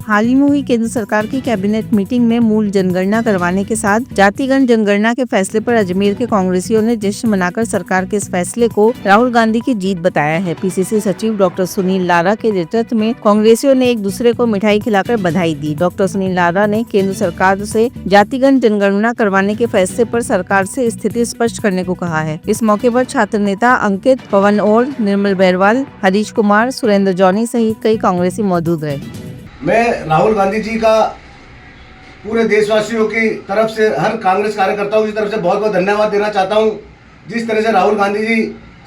हाल ही में हुई केंद्र सरकार की कैबिनेट मीटिंग में मूल जनगणना करवाने के साथ जातिगण जनगणना के फैसले पर अजमेर के कांग्रेसियों ने जश्न मनाकर सरकार के इस फैसले को राहुल गांधी की जीत बताया है। पीसीसी सचिव डॉक्टर सुनील लारा के नेतृत्व में कांग्रेसियों ने एक दूसरे को मिठाई खिलाकर बधाई दी। डॉक्टर सुनील लारा ने केंद्र सरकार से जातिगण जनगणना करवाने के फैसले पर सरकार से स्थिति स्पष्ट करने को कहा है। इस मौके पर छात्र नेता अंकित, पवन और निर्मल बैरवाल, हरीश कुमार, सुरेंद्र जॉनी सहित कई कांग्रेसी मौजूद रहे। मैं राहुल गांधी जी का पूरे देशवासियों की तरफ से, हर कांग्रेस कार्यकर्ताओं की तरफ से बहुत बहुत धन्यवाद देना चाहता हूं। जिस तरह से राहुल गांधी जी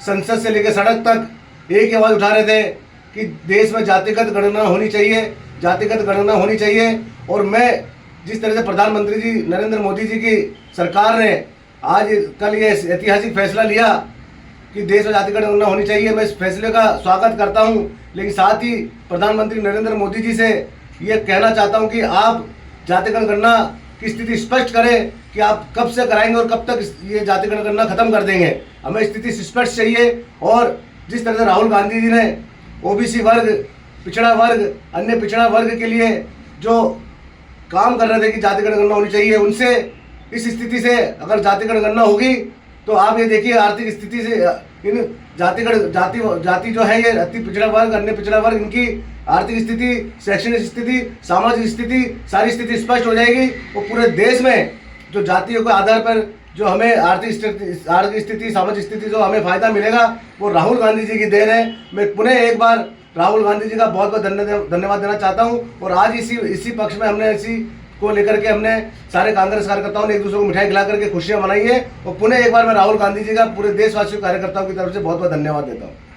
संसद से लेकर सड़क तक एक ही आवाज़ उठा रहे थे कि देश में जातिगत गणना होनी चाहिए, जातिगत गणना होनी चाहिए। और मैं जिस तरह से प्रधानमंत्री जी नरेंद्र मोदी जी की सरकार ने आज कल ये ऐतिहासिक फैसला लिया कि देश में जातिगत गणना होनी चाहिए, मैं इस फैसले का स्वागत करता हूं। लेकिन साथ ही प्रधानमंत्री नरेंद्र मोदी जी से ये कहना चाहता हूं कि आप जातिगत गणना की स्थिति स्पष्ट करें कि आप कब से कराएंगे और कब तक ये जातिगत गणना खत्म कर देंगे। हमें स्थिति स्पष्ट चाहिए। और जिस तरह से राहुल गांधी जी ने ओबीसी वर्ग, पिछड़ा वर्ग, अन्य पिछड़ा वर्ग के लिए जो काम कर रहे थे कि जातिगत गणना होनी चाहिए, उनसे इस स्थिति से अगर जातिगत गणना होगी तो आप ये देखिए आर्थिक स्थिति से इन जाति जो है, ये अति पिछड़ा वर्ग, अन्य पिछड़ा वर्ग, इनकी आर्थिक स्थिति, शैक्षणिक स्थिति, सामाजिक स्थिति, सारी स्थिति स्पष्ट हो जाएगी। और पूरे देश में जो जातियों के आधार पर जो हमें आर्थिक स्थिति, सामाजिक स्थिति जो हमें फायदा मिलेगा वो राहुल गांधी जी की देन है। मैं पुनः एक बार राहुल गांधी जी का बहुत बहुत धन्यवाद देना चाहता हूं। और आज इसी पक्ष में हमने इसी को लेकर के हमने सारे कांग्रेस कार्यकर्ताओं ने एक दूसरे को मिठाई खिला करके खुशियां मनाई है। और पुनः एक बार मैं राहुल गांधी जी का पूरे देशवासियों कार्यकर्ताओं की तरफ से बहुत बहुत धन्यवाद देता हूं।